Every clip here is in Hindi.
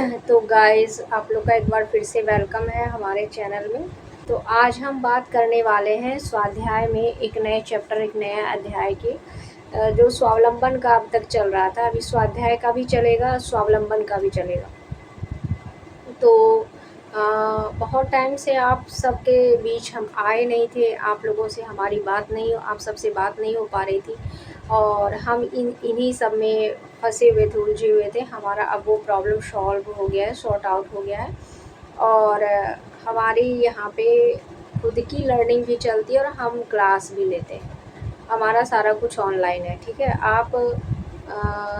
तो गाइस, आप लोग का एक बार फिर से वेलकम है हमारे चैनल में। तो आज हम बात करने वाले हैं स्वाध्याय में एक नए चैप्टर, एक नया अध्याय के जो स्वावलंबन का अब तक चल रहा था। अभी स्वाध्याय का भी चलेगा, स्वावलंबन का भी चलेगा। तो बहुत टाइम से आप सबके बीच हम आए नहीं थे, आप लोगों से हमारी बात नहीं, आप सबसे बात नहीं हो पा रही थी और हम इन्हीं सब में फंसे हुए थे, उलझे हुए थे। हमारा अब वो प्रॉब्लम सॉल्व हो गया है, सॉर्ट आउट हो गया है और हमारी यहाँ पे खुद की लर्निंग भी चलती है और हम क्लास भी लेते हैं। हमारा सारा कुछ ऑनलाइन है, ठीक है। आप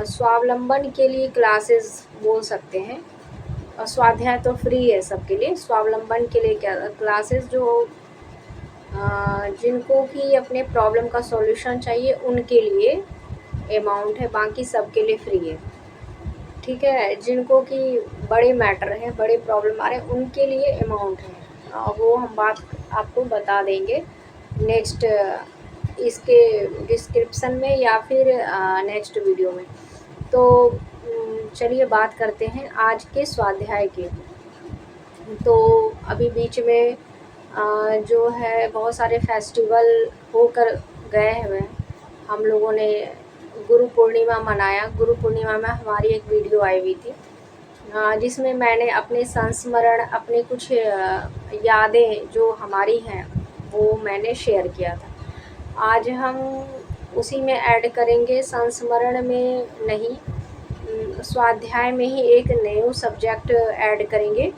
स्वावलंबन के लिए क्लासेस बोल सकते हैं और स्वाध्याय तो फ्री है सबके लिए। स्वावलंबन के लिए क्या क्लासेस जो जिनको कि अपने प्रॉब्लम का सॉल्यूशन चाहिए उनके लिए अमाउंट है, बाकी सबके लिए फ्री है, ठीक है। जिनको कि बड़े मैटर है, बड़े प्रॉब्लम आ रहे हैं, उनके लिए अमाउंट है और वो हम बात आपको बता देंगे नेक्स्ट इसके डिस्क्रिप्शन में या फिर नेक्स्ट वीडियो में। तो चलिए बात करते हैं आज के स्वाध्याय की। तो अभी बीच में जो है बहुत सारे फेस्टिवल होकर गए हैं। हम लोगों ने गुरु पूर्णिमा मनाया। गुरु पूर्णिमा में हमारी एक वीडियो आई हुई थी जिसमें मैंने अपने संस्मरण, अपने कुछ यादें जो हमारी हैं वो मैंने शेयर किया था। आज हम उसी में ऐड करेंगे, संस्मरण में नहीं, स्वाध्याय में ही एक नया सब्जेक्ट ऐड करेंगे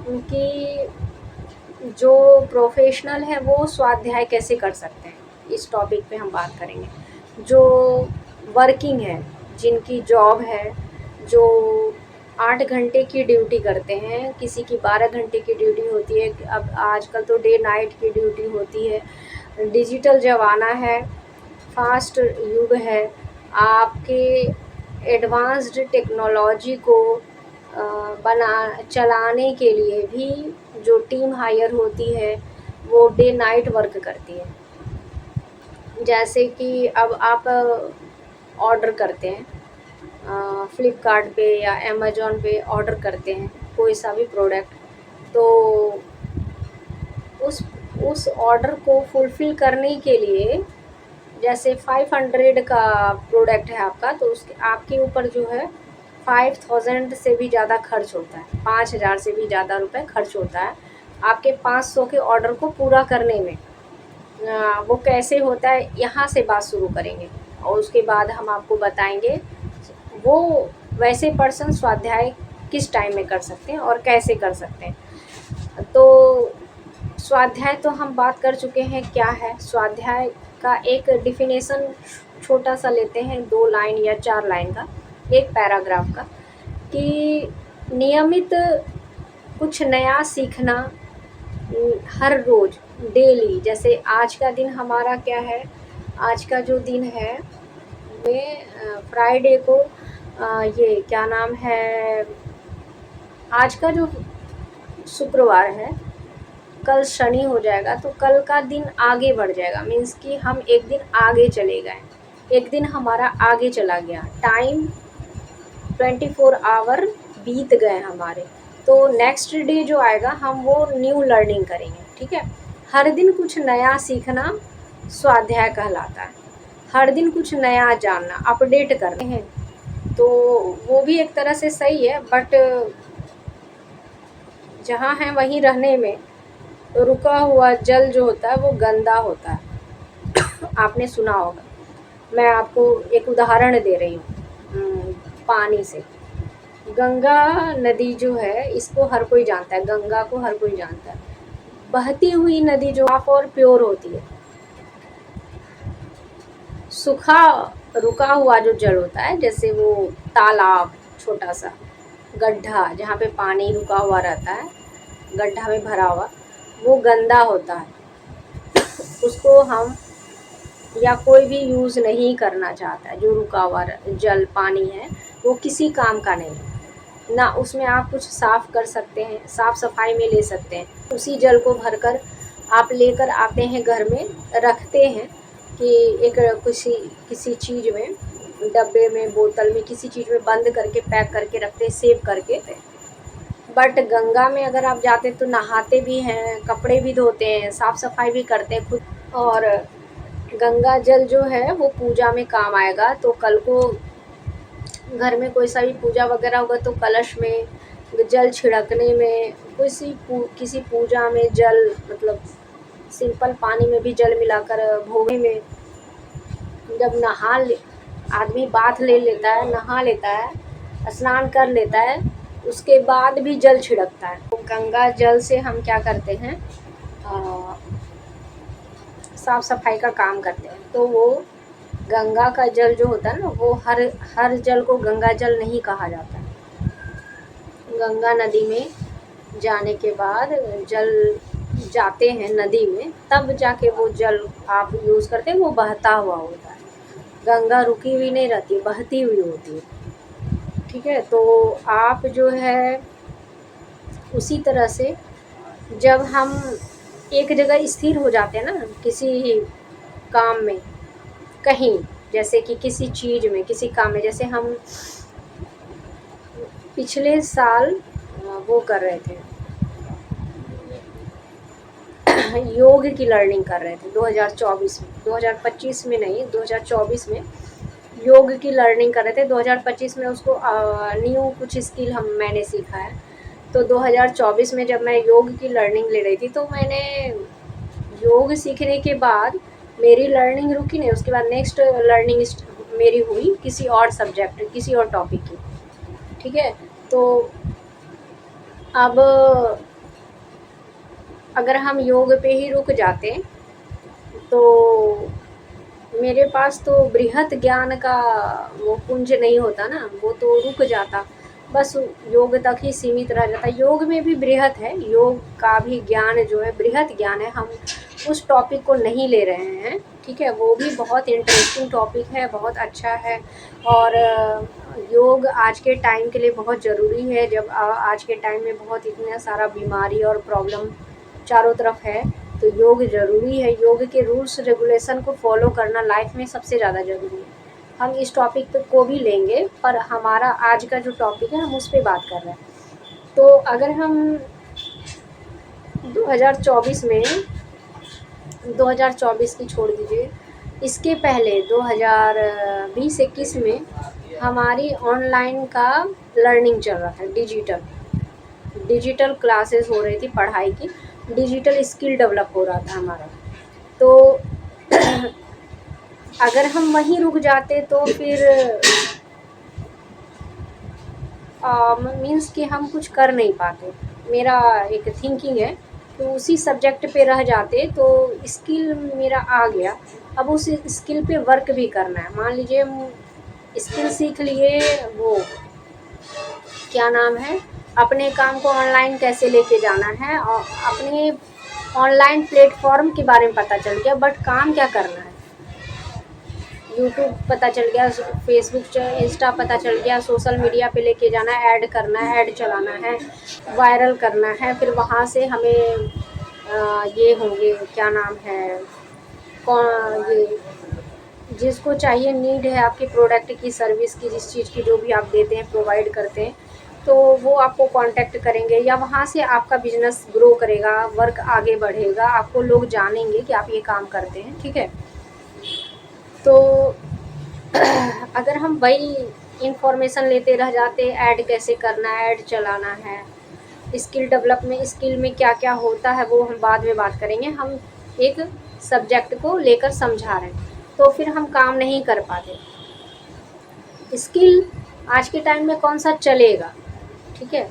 कि जो प्रोफेशनल है वो स्वाध्याय कैसे कर सकते हैं, इस टॉपिक पे हम बात करेंगे। जो वर्किंग है, जिनकी जॉब है, जो 8 घंटे की ड्यूटी करते हैं, किसी की 12 घंटे की ड्यूटी होती है, अब आजकल तो डे नाइट की ड्यूटी होती है। डिजिटल ज़माना है, फास्ट युग है। आपके एडवांस्ड टेक्नोलॉजी को चलाने के लिए भी जो टीम हायर होती है वो डे नाइट वर्क करती है। जैसे कि अब आप ऑर्डर करते हैं फ्लिपकार्ट पे या अमेज़ॉन पे ऑर्डर करते हैं कोई सा भी प्रोडक्ट, तो उस ऑर्डर को फुलफ़िल करने के लिए जैसे 500 का प्रोडक्ट है आपका, तो उसके आपके ऊपर जो है 5000 से भी ज़्यादा खर्च होता है, 5000 से भी ज़्यादा रुपए खर्च होता है आपके 500 के ऑर्डर को पूरा करने में। वो कैसे होता है, यहाँ से बात शुरू करेंगे और उसके बाद हम आपको बताएंगे वो वैसे पर्सन स्वाध्याय किस टाइम में कर सकते हैं और कैसे कर सकते हैं। तो स्वाध्याय तो हम बात कर चुके हैं क्या है। स्वाध्याय का एक डिफिनेशन छोटा सा लेते हैं, 2 लाइन या 4 लाइन का, एक पैराग्राफ का, कि नियमित कुछ नया सीखना हर रोज़, डेली। जैसे आज का दिन हमारा क्या है, आज का जो दिन है में फ्राइडे को ये क्या नाम है, आज का जो शुक्रवार है, कल शनि हो जाएगा, तो कल का दिन आगे बढ़ जाएगा। मीन्स कि हम एक दिन आगे चले गए, एक दिन हमारा आगे चला गया, टाइम 24 आवर बीत गए हमारे। तो नेक्स्ट डे जो आएगा हम वो न्यू लर्निंग करेंगे, ठीक है। हर दिन कुछ नया सीखना स्वाध्याय कहलाता है। हर दिन कुछ नया जानना, अपडेट करते हैं, तो वो भी एक तरह से सही है, बट जहाँ है वहीं रहने में तो रुका हुआ जल जो होता है वो गंदा होता है। आपने सुना होगा। मैं आपको एक उदाहरण दे रही हूँ पानी से। गंगा नदी जो है, इसको हर कोई जानता है, गंगा को हर कोई जानता है। बहती हुई नदी जो साफ और प्योर होती है। सूखा रुका हुआ जो जल होता है, जैसे वो तालाब, छोटा सा गड्ढा जहाँ पे पानी रुका हुआ रहता है, गड्ढा में भरा हुआ, वो गंदा होता है। उसको हम या कोई भी यूज़ नहीं करना चाहता है। जो रुका हुआ जल पानी है वो किसी काम का नहीं ना, उसमें आप कुछ साफ़ कर सकते हैं, साफ़ सफाई में ले सकते हैं। उसी जल को भरकर आप लेकर आते हैं घर में, रखते हैं कि एक किसी चीज़ में, डब्बे में, बोतल में, किसी चीज़ में बंद करके पैक करके रखते हैं, सेव करके। बट गंगा में अगर आप जाते तो नहाते भी हैं, कपड़े भी धोते हैं, साफ सफाई भी करते हैं खुद। और गंगा जल जो है वो पूजा में काम आएगा। तो कल को घर में कोई सा भी पूजा वगैरह होगा तो कलश में जल छिड़कने में, किसी पूजा में जल, मतलब सिंपल पानी में भी जल मिलाकर भोगे में, जब आदमी बाथ ले लेता है, नहा लेता है, स्नान कर लेता है, उसके बाद भी जल छिड़कता है। तो गंगा जल से हम क्या करते हैं, साफ सफाई का काम करते हैं। तो वो गंगा का जल जो होता है ना, वो हर हर जल को गंगा जल नहीं कहा जाता है। गंगा नदी में जाने के बाद जल जाते हैं नदी में, तब जाके वो जल आप यूज़ करते हैं, वो बहता हुआ होता है। गंगा रुकी हुई नहीं रहती, बहती हुई होती है। ठीक है, तो आप जो है उसी तरह से जब हम एक जगह स्थिर हो जाते हैं ना, किसी काम में, कहीं, जैसे कि किसी चीज़ में, किसी काम में, जैसे हम पिछले साल वो कर रहे थे योग की लर्निंग कर रहे थे 2024 में, 2025 में नहीं, 2024 में योग की लर्निंग कर रहे थे। 2025 में उसको न्यू कुछ स्किल मैंने सीखा है। तो 2024 में जब मैं योग की लर्निंग ले रही थी, तो मैंने योग सीखने के बाद मेरी लर्निंग रुकी नहीं, उसके बाद नेक्स्ट लर्निंग मेरी हुई किसी और सब्जेक्ट, किसी और टॉपिक की। ठीक है, तो अब अगर हम योग पे ही रुक जाते तो मेरे पास तो बृहत ज्ञान का वो पुंज नहीं होता ना, वो तो रुक जाता, बस योग तक ही सीमित रह जाता। योग में भी बृहत है, योग का भी ज्ञान जो है बृहत ज्ञान है, हम उस टॉपिक को नहीं ले रहे हैं। ठीक है, वो भी बहुत इंटरेस्टिंग टॉपिक है, बहुत अच्छा है। और योग आज के टाइम के लिए बहुत ज़रूरी है, जब आज के टाइम में बहुत इतना सारा बीमारी और प्रॉब्लम चारों तरफ है, तो योग ज़रूरी है। योग के रूल्स रेगुलेशन को फॉलो करना लाइफ में सबसे ज़्यादा ज़रूरी है। हम इस टॉपिक पे को भी लेंगे, पर हमारा आज का जो टॉपिक है हम उस पे बात कर रहे हैं। तो अगर हम 2024 में, 2024 की छोड़ दीजिए, इसके पहले 2020-21 में हमारी ऑनलाइन का लर्निंग चल रहा था, डिजिटल क्लासेस हो रही थी पढ़ाई की, डिजिटल स्किल डेवलप हो रहा था हमारा। तो अगर हम वहीं रुक जाते तो फिर मीन्स कि हम कुछ कर नहीं पाते। मेरा एक थिंकिंग है कि उसी सब्जेक्ट पे रह जाते तो स्किल मेरा आ गया, अब उस स्किल पे वर्क भी करना है। मान लीजिए स्किल सीख लिए, वो क्या नाम है, अपने काम को ऑनलाइन कैसे लेके जाना है, और अपने ऑनलाइन प्लेटफॉर्म के बारे में पता चल गया, बट काम क्या करना है, यूट्यूब पता चल गया, फेसबुक इंस्टा पता चल गया, सोशल मीडिया पे लेके जाना है, ऐड करना है, ऐड चलाना है, वायरल करना है, फिर वहाँ से हमें ये होंगे, क्या नाम है, कौन ये जिसको चाहिए, नीड है आपकी प्रोडक्ट की, सर्विस की, जिस चीज़ की जो भी आप देते हैं, प्रोवाइड करते हैं, तो वो आपको कांटेक्ट करेंगे, या वहाँ से आपका बिजनेस ग्रो करेगा, वर्क आगे बढ़ेगा, आपको लोग जानेंगे कि आप ये काम करते हैं। ठीक है, तो अगर हम वही इंफॉर्मेशन लेते रह जाते, ऐड कैसे करना है, ऐड चलाना है, स्किल डेवलप में, स्किल में क्या क्या होता है वो हम बाद में बात करेंगे, हम एक सब्जेक्ट को लेकर समझा रहे हैं, तो फिर हम काम नहीं कर पाते। स्किल आज के टाइम में कौन सा चलेगा, ठीक है,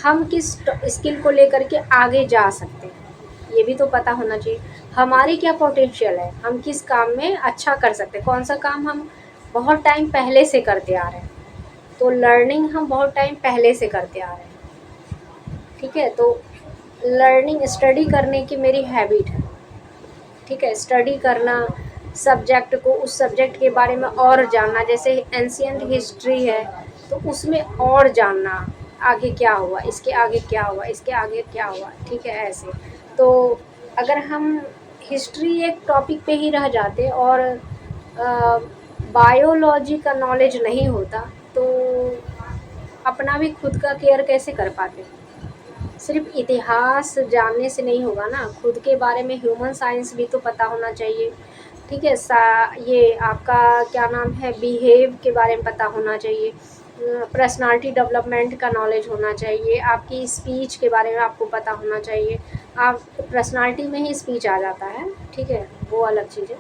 हम किस स्किल को लेकर के आगे जा सकते हैं, ये भी तो पता होना चाहिए। हमारी क्या पोटेंशियल है, हम किस काम में अच्छा कर सकते हैं, कौन सा काम हम बहुत टाइम पहले से करते आ रहे हैं, तो लर्निंग हम बहुत टाइम पहले से करते आ रहे हैं। ठीक है, तो लर्निंग, स्टडी करने की मेरी हैबिट है। ठीक है, स्टडी करना, सब्जेक्ट को, उस सब्जेक्ट के बारे में और जानना, जैसे एंशिएंट हिस्ट्री है तो उसमें और जानना, आगे क्या हुआ, इसके आगे क्या हुआ, इसके आगे क्या हुआ। ठीक है, ऐसे तो अगर हम हिस्ट्री एक टॉपिक पे ही रह जाते और बायोलॉजी का नॉलेज नहीं होता, तो अपना भी खुद का केयर कैसे कर पाते हैं? सिर्फ इतिहास जानने से नहीं होगा ना, खुद के बारे में ह्यूमन साइंस भी तो पता होना चाहिए। ठीक है, ये आपका क्या नाम है, बिहेव के बारे में पता होना चाहिए, पर्सनालिटी डेवलपमेंट का नॉलेज होना चाहिए, आपकी स्पीच के बारे में आपको पता होना चाहिए। आप पर्सनालिटी में ही स्पीच आ जाता है, ठीक है, वो अलग चीज़ है।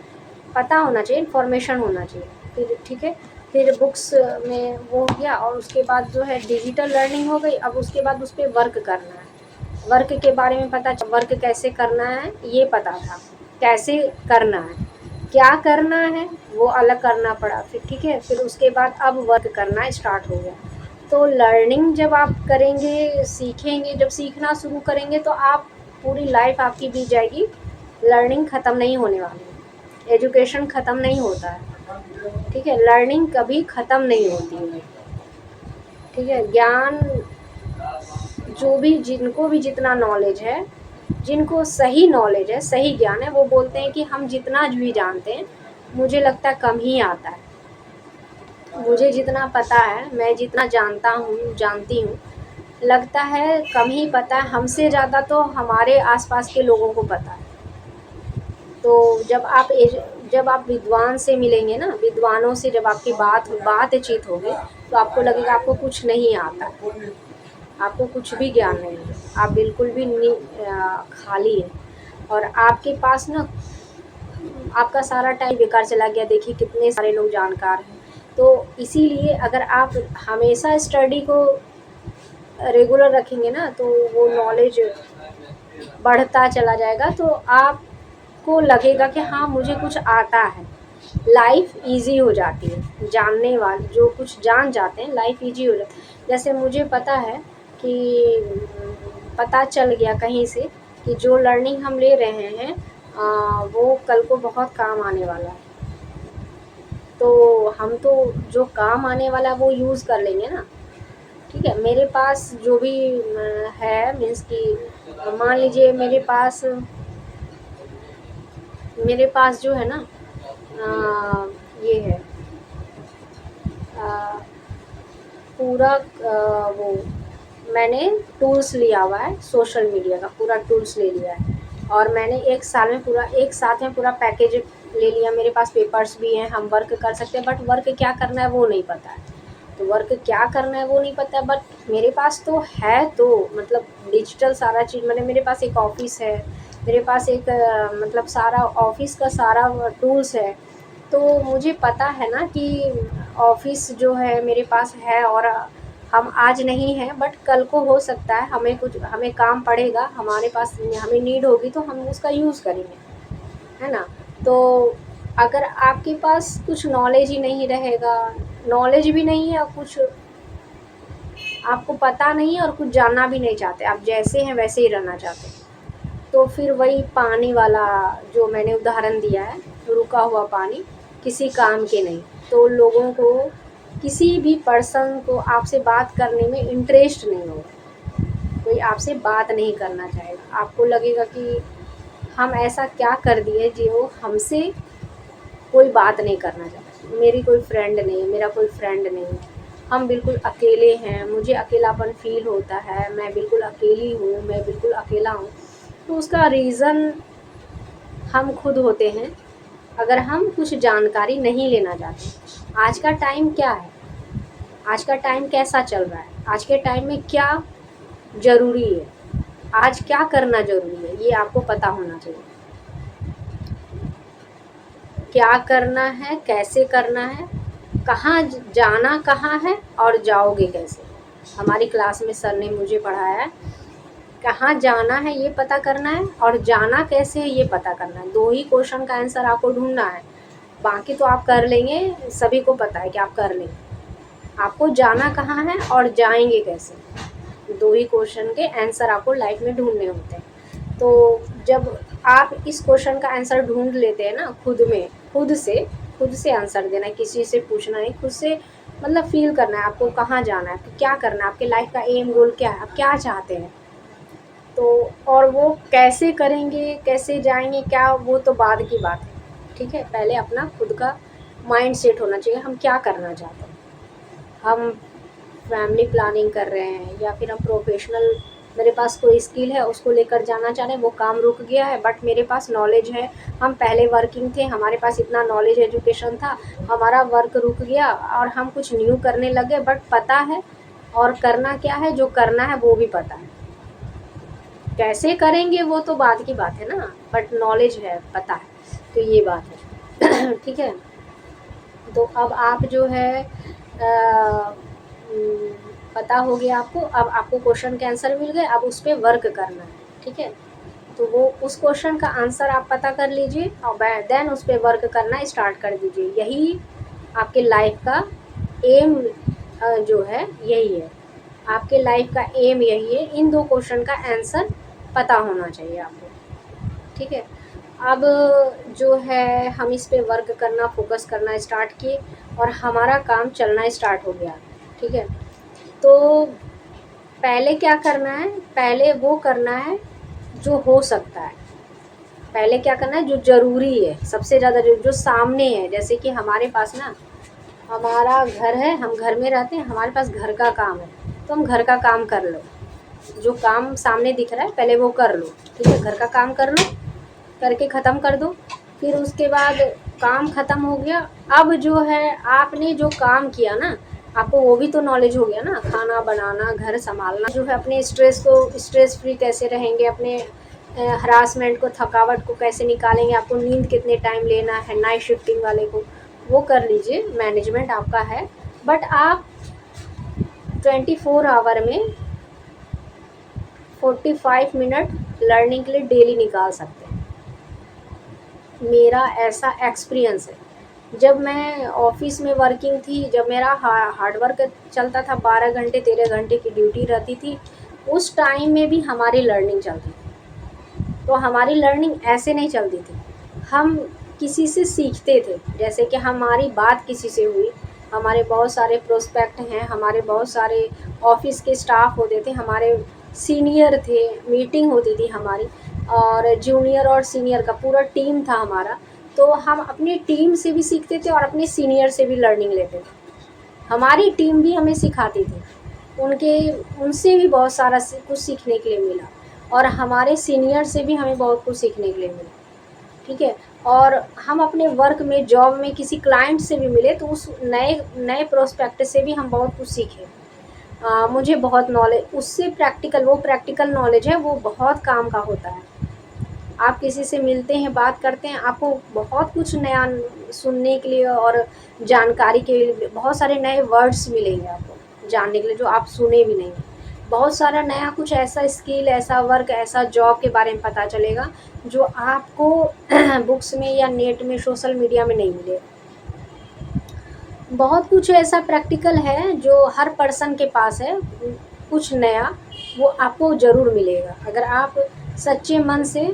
पता होना चाहिए, इन्फॉर्मेशन होना चाहिए। फिर ठीक है, फिर बुक्स में वो हो गया, और उसके बाद जो है डिजिटल लर्निंग हो गई। अब उसके बाद उस पर वर्क करना है, वर्क के बारे में पता, वर्क कैसे करना है ये पता था, कैसे करना है, क्या करना है वो अलग करना पड़ा। फिर ठीक है, फिर उसके बाद अब वर्क करना स्टार्ट हो गया। तो लर्निंग जब आप करेंगे, सीखेंगे, जब सीखना शुरू करेंगे तो आप पूरी लाइफ आपकी बीत जाएगी। लर्निंग ख़त्म नहीं होने वाली है, एजुकेशन ख़त्म नहीं होता है, ठीक है, लर्निंग कभी ख़त्म नहीं होती है। ठीक है, ज्ञान जो भी, जिनको भी जितना नॉलेज है, जिनको सही नॉलेज है, सही ज्ञान है, वो बोलते हैं कि हम जितना भी जानते हैं मुझे लगता है कम ही आता है। मुझे जितना पता है, मैं जितना जानता हूँ, जानती हूँ, लगता है कम ही पता है। हमसे ज़्यादा तो हमारे आसपास के लोगों को पता है। तो जब आप विद्वान से मिलेंगे ना, विद्वानों से जब आपकी बातचीत होगी, तो आपको लगेगा आपको कुछ नहीं आता, आपको कुछ भी ज्ञान नहीं है, आप बिल्कुल भी खाली है, और आपके पास ना आपका सारा टाइम बेकार चला गया। देखिए कितने सारे लोग जानकार हैं। तो इसीलिए अगर आप हमेशा स्टडी को रेगुलर रखेंगे ना, तो वो नॉलेज बढ़ता चला जाएगा। तो आपको लगेगा कि हाँ मुझे कुछ आता है, लाइफ इजी हो जाती है। जानने वाले जो कुछ जान जाते हैं, लाइफ इजी हो जाती है। जैसे मुझे पता है कि पता चल गया कहीं से कि जो लर्निंग हम ले रहे हैं वो कल को बहुत काम आने वाला है। तो हम तो जो काम आने वाला है वो यूज़ कर लेंगे ना। ठीक है, मेरे पास जो भी है, मीन्स कि मान लीजिए मेरे पास जो है ना, ये है आ, पूरा वो मैंने टूल्स लिया हुआ है, सोशल मीडिया का पूरा टूल्स ले लिया है, और मैंने एक साथ में पूरा पैकेज ले लिया। मेरे पास पेपर्स भी हैं, हम वर्क कर सकते हैं, बट वर्क क्या करना है वो नहीं पता है। तो वर्क क्या करना है वो नहीं पता, बट मेरे पास तो है, तो मतलब डिजिटल सारा चीज़, मैंने मेरे पास एक ऑफिस है, मेरे पास एक मतलब सारा ऑफिस का सारा टूल्स है। तो मुझे पता है ना कि ऑफिस जो है मेरे पास है, और हम आज नहीं हैं बट कल को हो सकता है हमें काम पड़ेगा, हमारे पास हमें नीड होगी तो हम उसका यूज़ करेंगे, है ना। तो अगर आपके पास कुछ नॉलेज ही नहीं रहेगा, नॉलेज भी नहीं है और कुछ आपको पता नहीं है और कुछ जानना भी नहीं चाहते, आप जैसे हैं वैसे ही रहना चाहते हैं, तो फिर वही पानी वाला जो मैंने उदाहरण दिया है, रुका हुआ पानी किसी काम के नहीं। तो लोगों को, किसी भी पर्सन को आपसे बात करने में इंटरेस्ट नहीं होगा, कोई आपसे बात नहीं करना चाहेगा। आपको लगेगा कि हम ऐसा क्या कर दिए जो हमसे कोई बात नहीं करना चाहता, मेरी कोई फ्रेंड नहीं है, मेरा कोई फ्रेंड नहीं है, हम बिल्कुल अकेले हैं, मुझे अकेलापन फ़ील होता है, मैं बिल्कुल अकेली हूँ, मैं बिल्कुल अकेला हूँ। तो उसका रीज़न हम खुद होते हैं, अगर हम कुछ जानकारी नहीं लेना चाहते। आज का टाइम क्या है, आज का टाइम कैसा चल रहा है, आज के टाइम में क्या ज़रूरी है, आज क्या करना ज़रूरी है, ये आपको पता होना चाहिए। क्या करना है, कैसे करना है, कहाँ जाना कहाँ है, और जाओगे कैसे। हमारी क्लास में सर ने मुझे पढ़ाया है, कहाँ जाना है ये पता करना है, और जाना कैसे है ये पता करना है। 2 ही क्वेश्चन का आंसर आपको ढूंढना है, बाकी तो आप कर लेंगे, सभी को पता है कि आप कर लेंगे। आपको जाना कहाँ है और जाएंगे कैसे, 2 ही क्वेश्चन के आंसर आपको लाइफ में ढूंढने होते हैं। तो जब आप इस क्वेश्चन का आंसर ढूंढ लेते हैं ना, खुद से आंसर देना है, किसी से पूछना नहीं, खुद से मतलब फील करना है आपको कहाँ जाना है, क्या करना है, आपके लाइफ का एम गोल क्या है, आप क्या चाहते हैं। तो और वो कैसे करेंगे, कैसे जाएंगे, क्या, वो तो बाद की बात है। ठीक है, पहले अपना खुद का माइंड सेट होना चाहिए, हम क्या करना चाहते हैं। हम फैमिली प्लानिंग कर रहे हैं, या फिर हम प्रोफेशनल, मेरे पास कोई स्किल है उसको लेकर जाना चाह रहे हैं, वो काम रुक गया है बट मेरे पास नॉलेज है, हम पहले वर्किंग थे, हमारे पास इतना नॉलेज एजुकेशन था, हमारा वर्क रुक गया और हम कुछ न्यू करने लगे, बट पता है और करना क्या है, जो करना है वो भी पता है, कैसे करेंगे वो तो बाद की बात है ना, बट नॉलेज है, पता है, तो ये बात है। ठीक है, तो अब आप जो है पता हो गया आपको, अब आपको क्वेश्चन के आंसर मिल गए, अब उस पर वर्क करना है। ठीक है, तो वो उस क्वेश्चन का आंसर आप पता कर लीजिए और देन उस पर वर्क करना स्टार्ट कर दीजिए। यही आपके लाइफ का एम जो है यही है, आपके लाइफ का एम यही है, इन दो क्वेश्चन का आंसर पता होना चाहिए आपको। ठीक है, अब जो है हम इस पे वर्क करना, फोकस करना स्टार्ट किए और हमारा काम चलना स्टार्ट हो गया। ठीक है, तो पहले क्या करना है, पहले वो करना है जो हो सकता है, पहले क्या करना है जो ज़रूरी है, सबसे ज़्यादा जो सामने है। जैसे कि हमारे पास ना, हमारा घर है, हम घर में रहते हैं, हमारे पास घर का काम है, तो हम घर का काम कर लो, जो काम सामने दिख रहा है पहले वो कर लो। ठीक है, घर का काम कर लो, करके ख़त्म कर दो, फिर उसके बाद काम ख़त्म हो गया, अब जो है आपने जो काम किया ना, आपको वो भी तो नॉलेज हो गया ना, खाना बनाना, घर संभालना, जो है अपने स्ट्रेस को, स्ट्रेस फ्री कैसे रहेंगे, अपने हरासमेंट को, थकावट को कैसे निकालेंगे, आपको नींद कितने टाइम लेना है, नाइट शिफ्टिंग वाले को वो कर लीजिए, मैनेजमेंट आपका है। बट आप 24 आवर में 45 मिनट लर्निंग के लिए डेली निकाल सकते हैं। मेरा ऐसा एक्सपीरियंस है, जब मैं ऑफिस में वर्किंग थी, जब मेरा हार्ड वर्क चलता था, 12 घंटे 13 घंटे की ड्यूटी रहती थी, उस टाइम में भी हमारी लर्निंग चलती थी। तो हमारी लर्निंग ऐसे नहीं चलती थी, हम किसी से सीखते थे, जैसे कि हमारी बात किसी से हुई, हमारे बहुत सारे प्रोस्पेक्ट हैं, हमारे बहुत सारे ऑफिस के स्टाफ होते थे, हमारे सीनियर थे, मीटिंग होती थी हमारी, और जूनियर और सीनियर का पूरा टीम था हमारा, तो हम अपनी टीम से भी सीखते थे और अपने सीनियर से भी लर्निंग लेते थे। हमारी टीम भी हमें सिखाती थी, उनके उनसे भी बहुत सारा कुछ सीखने के लिए मिला, और हमारे सीनियर से भी हमें बहुत कुछ सीखने के लिए मिला। ठीक है, और हम अपने वर्क में, जॉब में किसी क्लाइंट से भी मिले तो उस नए नए प्रोस्पेक्ट से भी हम बहुत कुछ सीखे। मुझे बहुत नॉलेज उससे, प्रैक्टिकल, वो प्रैक्टिकल नॉलेज है, वो बहुत काम का होता है। आप किसी से मिलते हैं, बात करते हैं, आपको बहुत कुछ नया सुनने के लिए और जानकारी के लिए, बहुत सारे नए वर्ड्स मिलेंगे आपको जानने के लिए जो आप सुने भी नहीं, बहुत सारा नया कुछ ऐसा स्किल, ऐसा वर्क, ऐसा जॉब के बारे में पता चलेगा जो आपको बुक्स में या नेट में, सोशल मीडिया में नहीं मिलेगा। बहुत कुछ ऐसा प्रैक्टिकल है जो हर पर्सन के पास है, कुछ नया, वो आपको ज़रूर मिलेगा अगर आप सच्चे मन से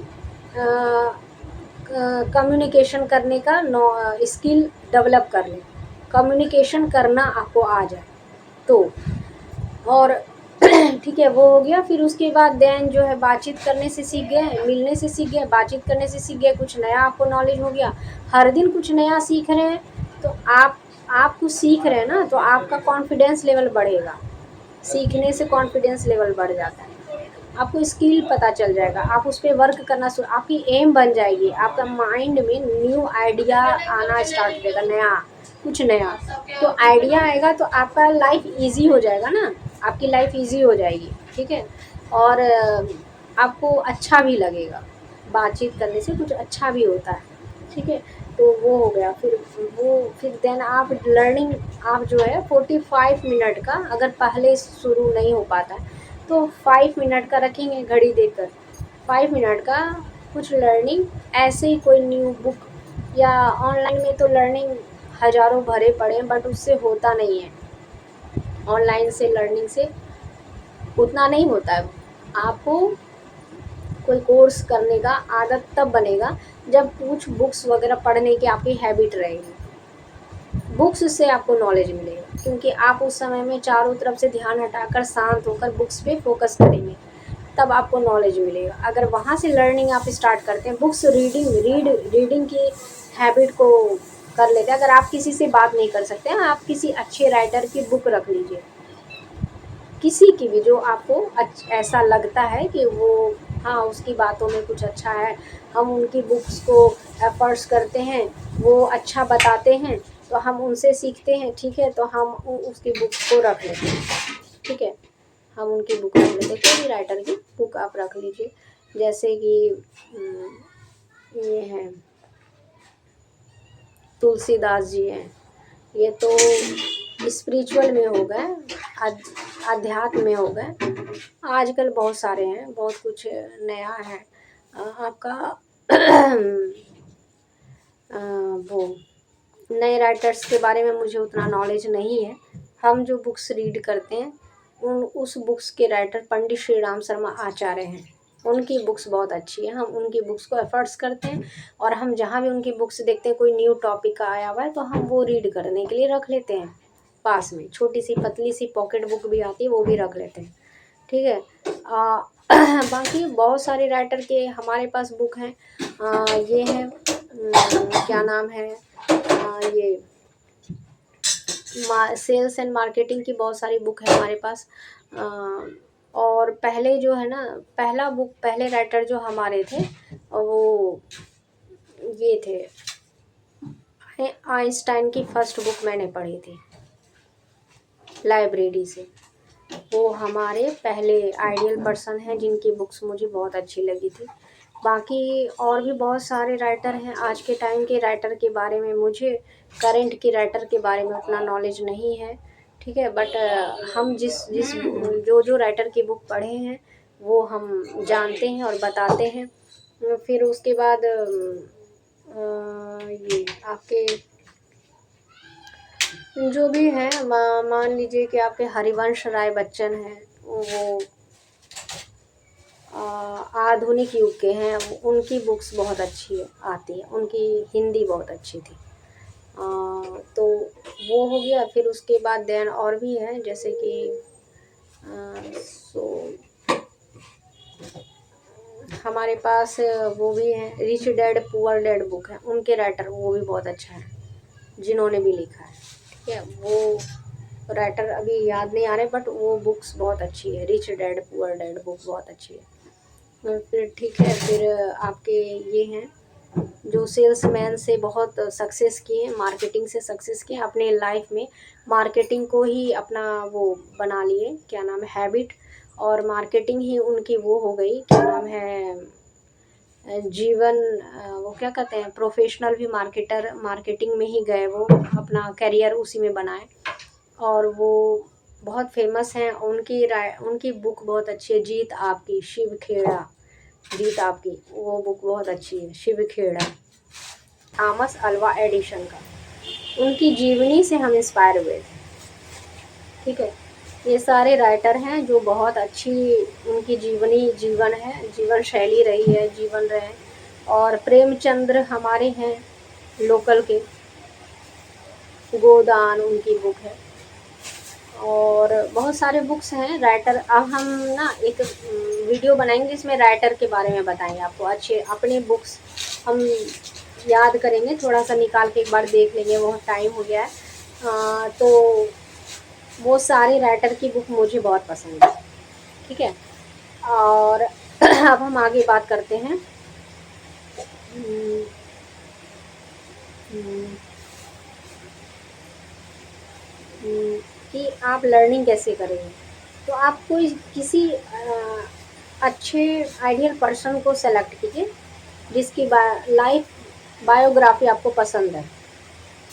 कम्युनिकेशन करने का स्किल डेवलप कर लें, कम्युनिकेशन करना आपको आ जाए तो। और ठीक है, वो हो गया, फिर उसके बाद देन जो है बातचीत करने से सीख गए, मिलने से सीख गए, बातचीत करने से सीख गए, कुछ नया आपको नॉलेज हो गया, हर दिन कुछ नया सीख रहे हैं, तो आप कुछ सीख रहे हैं ना, तो आपका कॉन्फिडेंस लेवल बढ़ेगा, सीखने से कॉन्फिडेंस लेवल बढ़ जाता है, आपको स्किल पता चल जाएगा, आप उस पर वर्क करना शुरू, आपकी एम बन जाएगी, आपका माइंड में न्यू आइडिया आना स्टार्ट हो जाएगा, नया कुछ नया, तो आइडिया आएगा तो आपका लाइफ इजी हो जाएगा ना, आपकी लाइफ इजी हो जाएगी। ठीक है, और आपको अच्छा भी लगेगा, बातचीत करने से कुछ अच्छा भी होता है। ठीक है, तो वो हो गया, फिर देन आप लर्निंग, आप जो है 45 मिनट का, अगर पहले शुरू नहीं हो पाता है तो 5 मिनट का रखेंगे घड़ी देखकर, 5 मिनट का कुछ लर्निंग, ऐसे ही कोई न्यू बुक, या ऑनलाइन में तो लर्निंग हज़ारों भरे पड़े हैं बट उससे होता नहीं है, ऑनलाइन से लर्निंग से उतना नहीं होता है। आपको कोई कोर्स करने का आदत तब बनेगा जब कुछ बुक्स वगैरह पढ़ने की आपकी हैबिट रहेगी, बुक्स से आपको नॉलेज मिलेगा, क्योंकि आप उस समय में चारों तरफ से ध्यान हटाकर शांत होकर बुक्स पे फोकस करेंगे, तब आपको नॉलेज मिलेगा। अगर वहाँ से लर्निंग आप स्टार्ट करते हैं, बुक्स रीडिंग की हैबिट को कर लेते हैं, अगर आप किसी से बात नहीं कर सकते हैं, आप किसी अच्छे राइटर की बुक रख लीजिए, किसी की भी जो आपको ऐसा लगता है कि वो हाँ उसकी बातों में कुछ अच्छा है, हम उनकी बुक्स को एफर्ट्स करते हैं, वो अच्छा बताते हैं तो हम उनसे सीखते हैं, ठीक है, तो हम उसकी बुक्स को रख लेते हैं, ठीक है, हम उनकी बुक रख लेते हैं, कोई भी राइटर की बुक आप रख लीजिए। जैसे कि ये हैं तुलसीदास जी हैं, ये तो स्पिरिचुअल में हो गए, अध्यात्म में हो गए। आजकल बहुत सारे हैं, बहुत कुछ नया है। आपका वो नए राइटर्स के बारे में मुझे उतना नॉलेज नहीं है। हम जो बुक्स रीड करते हैं उस बुक्स के राइटर पंडित श्री राम शर्मा आचार्य हैं। उनकी बुक्स बहुत अच्छी है, हम उनकी बुक्स को एफर्ट्स करते हैं और हम जहाँ भी उनकी बुक्स देखते हैं कोई न्यू टॉपिक का आया हुआ है तो हम वो रीड करने के लिए रख लेते हैं। पास में छोटी सी पतली सी पॉकेट बुक भी आती है, वो भी रख लेते हैं, ठीक है। बाकी बहुत सारे राइटर के हमारे पास बुक हैं। ये है क्या नाम है, ये सेल्स एंड मार्केटिंग की बहुत सारी बुक है हमारे पास। और पहले जो है ना, पहले राइटर जो हमारे थे वो ये थे, आइंस्टाइन की फर्स्ट बुक मैंने पढ़ी थी लाइब्रेरी से। वो हमारे पहले आइडियल पर्सन हैं जिनकी बुक्स मुझे बहुत अच्छी लगी थी। बाकी और भी बहुत सारे राइटर हैं। आज के टाइम के राइटर के बारे में मुझे, करंट के राइटर के बारे में उतना नॉलेज नहीं है, ठीक है, बट हम जिस जिस जो राइटर की बुक पढ़े हैं वो हम जानते हैं और बताते हैं। फिर उसके बाद ये आपके जो भी हैं, मान लीजिए कि आपके हरिवंश राय बच्चन हैं, वो आधुनिक युग के हैं, उनकी बुक्स बहुत अच्छी आती है, उनकी हिंदी बहुत अच्छी थी। तो वो हो गया। फिर उसके बाद देन और भी हैं जैसे कि हमारे पास वो भी हैं, rich dad poor dad book है, उनके राइटर वो भी बहुत अच्छा है जिन्होंने भी लिखा है, ठीक है। वो राइटर अभी याद नहीं आ रहे बट वो बुक्स बहुत अच्छी है, rich dad poor dad book बहुत अच्छी है। फिर ठीक है, फिर आपके ये हैं जो सेल्समैन से बहुत सक्सेस किए, मार्केटिंग से सक्सेस किए, अपने लाइफ में मार्केटिंग को ही अपना वो बना लिए, क्या नाम है, हैबिट, और मार्केटिंग ही उनकी वो हो गई, क्या नाम है, जीवन, वो क्या कहते हैं, प्रोफेशनल भी मार्केटर, मार्केटिंग में ही गए, वो अपना करियर उसी में बनाए और वो बहुत फेमस हैं। उनकी बुक बहुत अच्छी है, जीत आपकी, शिव खेड़ा, जीत आपकी, वो बुक बहुत अच्छी है, Shiv Khera, Thomas Alva Edison का। उनकी जीवनी से हम इंस्पायर हुए थे, ठीक है। ये सारे राइटर हैं जो बहुत अच्छी उनकी जीवन है, जीवन शैली रही है, जीवन रहे। और प्रेमचंद्र हमारे हैं लोकल के, गोदान उनकी बुक है, और बहुत सारे बुक्स हैं राइटर। अब हम ना एक वीडियो बनाएंगे जिसमें राइटर के बारे में बताएंगे आपको, अच्छे अपने बुक्स हम याद करेंगे, थोड़ा सा निकाल के एक बार देख लेंगे, बहुत टाइम हो गया है। तो वो सारे राइटर की बुक मुझे बहुत पसंद है, ठीक है। और अब हम आगे बात करते हैं हम्म, हम्म, कि आप लर्निंग कैसे करेंगे। तो आप कोई किसी अच्छे आइडियल पर्सन को सेलेक्ट कीजिए जिसकी लाइफ बायोग्राफी आपको पसंद है,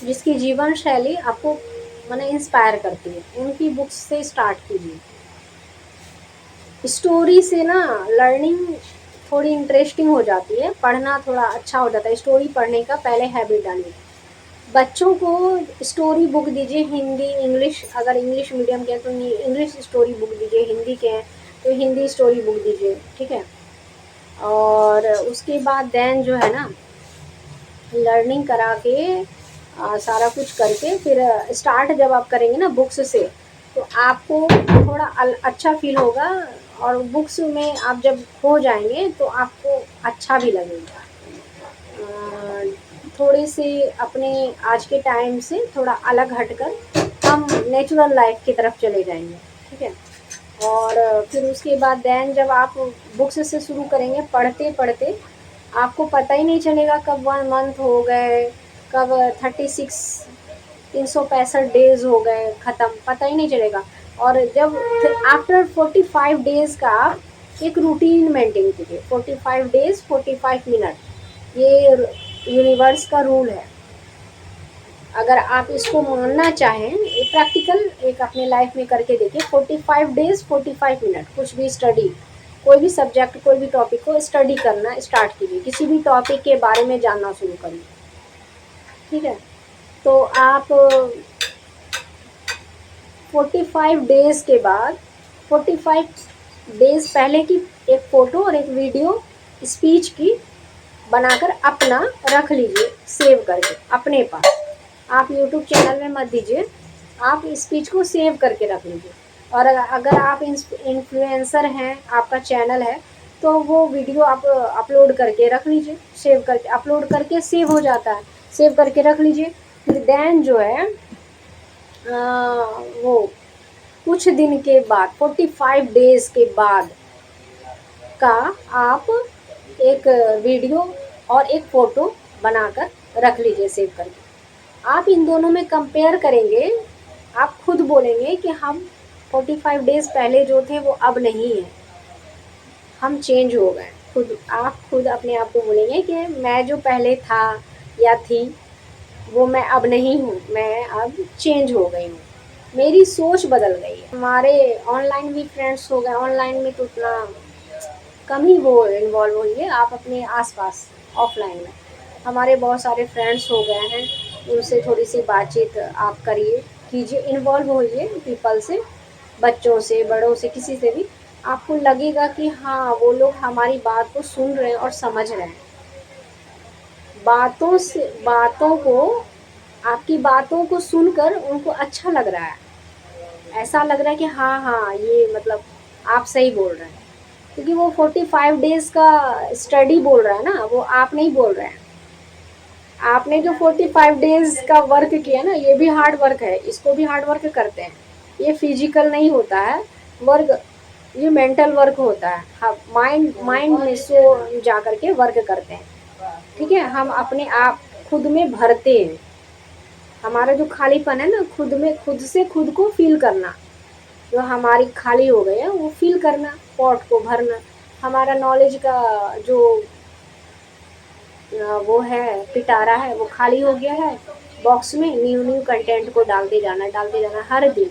जिसकी जीवन शैली आपको माने इंस्पायर करती है, उनकी बुक्स से स्टार्ट कीजिए। स्टोरी से ना लर्निंग थोड़ी इंटरेस्टिंग हो जाती है, पढ़ना थोड़ा अच्छा हो जाता है। स्टोरी पढ़ने का पहले हैबिट डालिए। बच्चों को स्टोरी बुक दीजिए, हिंदी इंग्लिश, अगर इंग्लिश मीडियम के हैं तो इंग्लिश स्टोरी बुक दीजिए, हिंदी के हैं तो हिंदी स्टोरी बुक दीजिए, ठीक है। और उसके बाद देन जो है ना, लर्निंग करा के सारा कुछ करके फिर स्टार्ट जब आप करेंगे ना बुक्स से, तो आपको थोड़ा अच्छा फील होगा, और बुक्स में आप जब खो जाएंगे तो आपको अच्छा भी लगेगा। थोड़ी सी अपने आज के टाइम से थोड़ा अलग हटकर हम नेचुरल लाइफ की तरफ चले जाएंगे, ठीक है। और फिर उसके बाद देन जब आप बुक्स से शुरू करेंगे, पढ़ते पढ़ते आपको पता ही नहीं चलेगा कब 1 मंथ हो गए, कब 36 365 डेज हो गए ख़त्म, पता ही नहीं चलेगा। और जब आफ्टर 45 डेज़ का आप एक रूटीन मेंटेन कीजिए। 45 डेज 45 मिनट, ये यूनिवर्स का रूल है। अगर आप इसको मानना चाहें, ये प्रैक्टिकल एक अपने लाइफ में करके देखिए। 45 डेज 45 मिनट, कुछ भी स्टडी, कोई भी सब्जेक्ट, कोई भी टॉपिक को स्टडी करना स्टार्ट कीजिए। किसी भी टॉपिक के बारे में जानना शुरू करिए, ठीक है। तो आप 45 डेज़ के बाद, 45 डेज़ पहले की एक फ़ोटो और एक वीडियो स्पीच की बनाकर अपना रख लीजिए, सेव करके अपने पास। आप यूट्यूब चैनल में मत दीजिए, आप स्पीच को सेव करके रख लीजिए। और अगर आप इन्फ्लुएंसर हैं, आपका चैनल है, तो वो वीडियो आप अपलोड करके रख लीजिए, सेव करके अपलोड करके सेव हो जाता है, सेव करके रख लीजिए। फिर देन जो है वो कुछ दिन के बाद, 45 डेज़ के बाद का आप एक वीडियो और एक फ़ोटो बनाकर रख लीजिए, सेव करके। आप इन दोनों में कंपेयर करेंगे, आप खुद बोलेंगे कि हम 45 डेज़ पहले जो थे वो अब नहीं हैं, हम चेंज हो गए। खुद आप खुद अपने आप को बोलेंगे कि मैं जो पहले था या थी वो मैं अब नहीं हूँ, मैं अब चेंज हो गई हूँ, मेरी सोच बदल गई है। हमारे ऑनलाइन भी फ्रेंड्स हो गए, ऑनलाइन में तो उतना कम ही वो इन्वॉल्व हुई है, आप अपने आसपास ऑफलाइन में हमारे बहुत सारे फ्रेंड्स हो गए हैं, उनसे थोड़ी सी बातचीत आप करिए, कीजिए, इन्वॉल्व होइए पीपल से, बच्चों से, बड़ों से, किसी से भी। आपको लगेगा कि हाँ, वो लोग हमारी बात को सुन रहे हैं और समझ रहे हैं। बातों को, आपकी बातों को सुनकर उनको अच्छा लग रहा है, ऐसा लग रहा है कि हाँ हाँ, ये मतलब आप सही बोल रहे हैं, क्योंकि वो 45 डेज़ का स्टडी बोल रहा है ना, वो आप नहीं बोल रहे हैं। आपने जो 45 डेज़ का वर्क किया ना, ये भी हार्ड वर्क है, इसको भी हार्ड वर्क करते हैं। ये फिजिकल नहीं होता है वर्क, ये मेंटल वर्क होता है। हम माइंड में सो जा करके वर्क करते हैं, ठीक है। हम अपने आप खुद में भरते हैं, हमारा जो खालीपन है ना, खुद में, खुद से खुद को फील करना, जो हमारी खाली हो गई है वो फील करना, पॉट को भरना। हमारा नॉलेज का जो वो है पिटारा है, वो खाली हो गया है, बॉक्स में न्यू कंटेंट को डालते जाना हर दिन,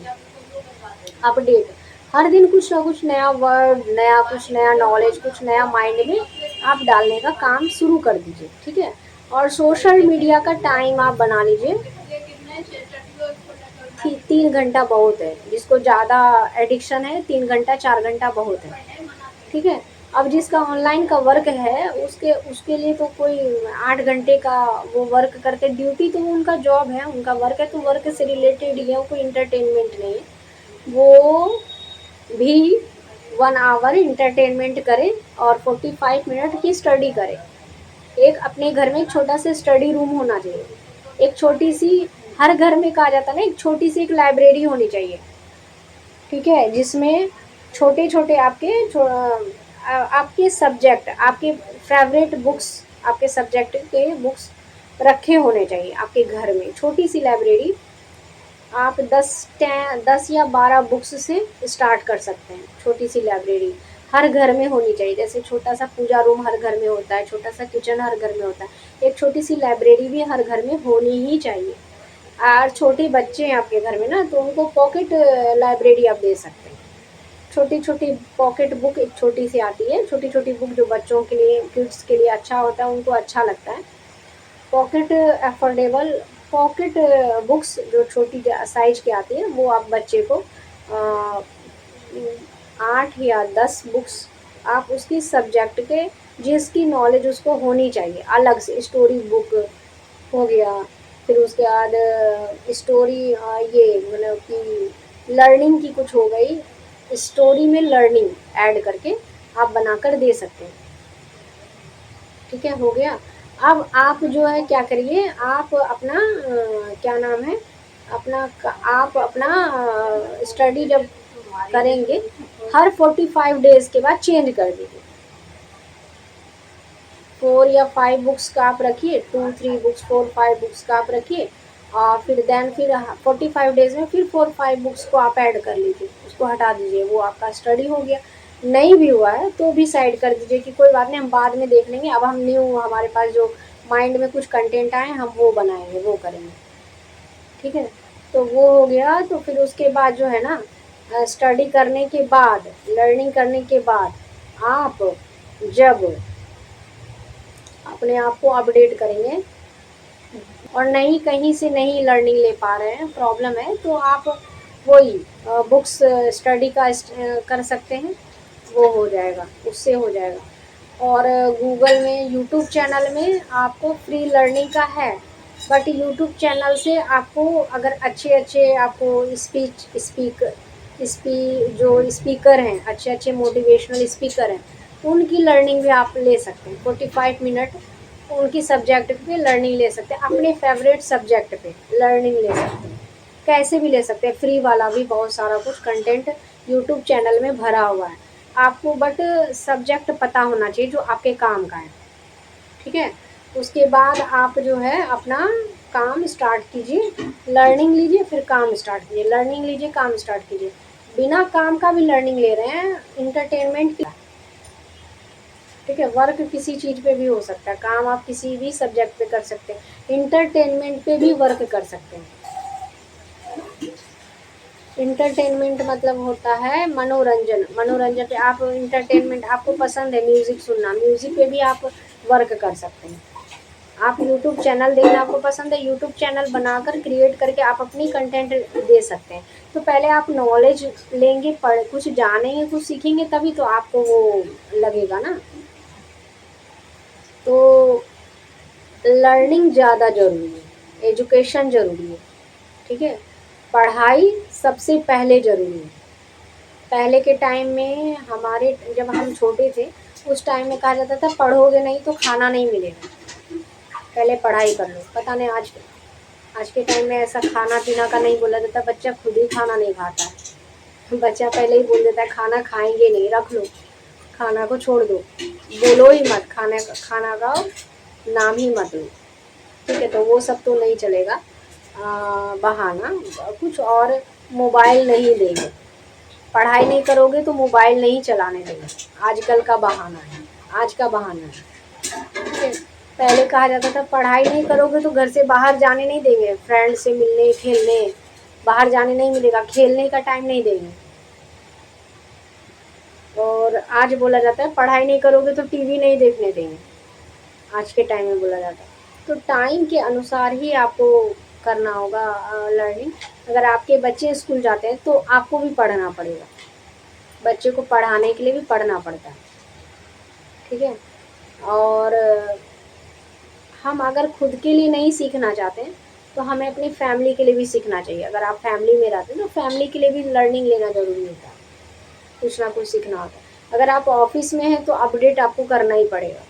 अपडेट, हर दिन कुछ ना कुछ नया वर्ड, नया कुछ, नया नॉलेज, कुछ नया माइंड में आप डालने का काम शुरू कर दीजिए, ठीक है। और सोशल मीडिया का टाइम आप बना लीजिए, 3 घंटा बहुत है, जिसको ज़्यादा एडिक्शन है 3 घंटा 4 घंटा बहुत है, ठीक है। अब जिसका ऑनलाइन का वर्क है, उसके उसके लिए तो कोई 8 घंटे का वो वर्क करते, ड्यूटी तो उनका जॉब है, उनका वर्क है, तो वर्क से रिलेटेड ही है, कोई इंटरटेनमेंट नहीं है। वो भी 1 आवर इंटरटेनमेंट करे और 45 मिनट की स्टडी करे। एक अपने घर में एक छोटा सा स्टडी रूम होना चाहिए, एक छोटी सी, हर घर में कहा जाता है ना, एक छोटी सी एक लाइब्रेरी होनी चाहिए, ठीक है, जिसमें छोटे छोटे आपके सब्जेक्ट, आपके फेवरेट बुक्स, आपके सब्जेक्ट के बुक्स रखे होने चाहिए आपके घर में। छोटी सी लाइब्रेरी, आप 10 या 12 बुक्स से स्टार्ट कर सकते हैं। छोटी सी लाइब्रेरी हर घर में होनी चाहिए, जैसे छोटा सा पूजा रूम हर घर में होता है, छोटा सा किचन हर घर में होता है, एक छोटी सी लाइब्रेरी भी हर घर में होनी ही चाहिए। और छोटे बच्चे हैं आपके घर में ना, तो उनको पॉकेट लाइब्रेरी आप दे सकते हैं। छोटी छोटी पॉकेट बुक एक छोटी सी आती है, छोटी छोटी बुक जो बच्चों के लिए, किड्स के लिए अच्छा होता है, उनको अच्छा लगता है। पॉकेट अफोर्डेबल पॉकेट बुक्स जो छोटी साइज की आती है, वो आप बच्चे को 8 या 10 बुक्स आप उसकी सब्जेक्ट के, जिसकी नॉलेज उसको होनी चाहिए, अलग से स्टोरी बुक हो गया, फिर उसके बाद स्टोरी, ये मतलब कि लर्निंग की कुछ हो गई, स्टोरी में लर्निंग ऐड करके आप बनाकर दे सकते हैं, ठीक है, हो गया। अब आप जो है क्या करिए, आप अपना क्या नाम है, अपना आप अपना स्टडी जब करेंगे, हर 45 डेज़ के बाद चेंज कर दीजिए। 4 या 5 बुक्स का आप रखिए, 2-3 बुक्स, 4-5 बुक्स का आप रखिए, और फिर 45 डेज़ में फिर 4-5 बुक्स को आप ऐड कर लीजिए, उसको हटा दीजिए, वो आपका स्टडी हो गया। नहीं भी हुआ है तो भी साइड कर दीजिए कि कोई बात नहीं, हम बाद में देख लेंगे, अब हम न्यू हमारे पास जो माइंड में कुछ कंटेंट आए हम वो बनाएंगे, वो करेंगे, ठीक है। तो वो हो गया। तो फिर उसके बाद जो है ना, स्टडी करने के बाद, लर्निंग करने के बाद आप जब अपने आप को अपडेट करेंगे और नहीं कहीं से नहीं लर्निंग ले पा रहे हैं, प्रॉब्लम है, तो आप वही बुक्स स्टडी का कर सकते हैं, वो हो जाएगा, उससे हो जाएगा। और गूगल में, यूट्यूब चैनल में आपको फ्री लर्निंग का है, बट यूट्यूब चैनल से आपको अगर अच्छे अच्छे आपको जो स्पीकर हैं, अच्छे अच्छे मोटिवेशनल स्पीकर हैं, उनकी लर्निंग भी आप ले सकते हैं। 45 मिनट उनकी सब्जेक्ट पे लर्निंग ले सकते हैं, अपने फेवरेट सब्जेक्ट पे लर्निंग ले सकते हैं, कैसे भी ले सकते हैं। फ्री वाला भी बहुत सारा कुछ कंटेंट यूट्यूब चैनल में भरा हुआ है, आपको बट सब्जेक्ट पता होना चाहिए जो आपके काम का है, ठीक है। उसके बाद आप जो है अपना काम स्टार्ट कीजिए, लर्निंग लीजिए फिर काम स्टार्ट कीजिए, लर्निंग लीजिए काम स्टार्ट कीजिए। बिना काम का भी लर्निंग ले रहे हैं, इंटरटेनमेंट की, ठीक है। वर्क किसी चीज़ पे भी हो सकता है, काम आप किसी भी सब्जेक्ट पे कर सकते हैं, इंटरटेनमेंट पे भी वर्क कर सकते हैं। इंटरटेनमेंट मतलब होता है मनोरंजन, मनोरंजन पे आप इंटरटेनमेंट, आपको पसंद है म्यूज़िक सुनना, म्यूज़िक पे भी आप वर्क कर सकते हैं। आप यूट्यूब चैनल देखना आपको पसंद है, यूट्यूब चैनल बनाकर क्रिएट करके आप अपनी कंटेंट दे सकते हैं। तो पहले आप नॉलेज लेंगे, पढ़ कुछ जानेंगे, कुछ सीखेंगे, तभी तो आपको वो लगेगा ना। तो लर्निंग ज़्यादा ज़रूरी है, एजुकेशन ज़रूरी है, ठीक है। पढ़ाई सबसे पहले ज़रूरी है। पहले के टाइम में हमारे, जब हम छोटे थे उस टाइम में कहा जाता था पढ़ोगे नहीं तो खाना नहीं मिलेगा, पहले पढ़ाई कर लो। पता नहीं आज के टाइम में ऐसा खाना पीना का नहीं बोला जाता, बच्चा खुद ही खाना नहीं खाता है। बच्चा पहले ही बोल देता है खाना खाएंगे नहीं, रख लो, खाना को छोड़ दो, बोलो ही मत, खाना का नाम ही मत लो, ठीक है। तो वो सब तो नहीं चलेगा, बहाना कुछ और, मोबाइल नहीं देंगे, पढ़ाई नहीं करोगे तो मोबाइल नहीं चलाने देंगे, आजकल का बहाना है, आज का बहाना है, ठीक है। पहले कहा जाता था पढ़ाई नहीं करोगे तो घर से बाहर जाने नहीं देंगे, फ्रेंड से मिलने खेलने बाहर जाने नहीं मिलेगा, खेलने का टाइम नहीं देंगे। और आज बोला जाता है पढ़ाई नहीं करोगे तो टीवी नहीं देखने देंगे, आज के टाइम में बोला जाता है। तो टाइम के अनुसार ही आपको करना होगा लर्निंग। अगर आपके बच्चे स्कूल जाते हैं तो आपको भी पढ़ना पड़ेगा, बच्चे को पढ़ाने के लिए भी पढ़ना पड़ता है, ठीक है। और हम अगर खुद के लिए नहीं सीखना चाहते हैं तो हमें अपनी फैमिली के लिए भी सीखना चाहिए। अगर आप फैमिली में रहते हैं तो फैमिली के लिए भी लर्निंग लेना ज़रूरी होता है, कुछ ना कुछ सीखना होता है। अगर आप ऑफिस में हैं तो अपडेट आपको करना ही पड़ेगा,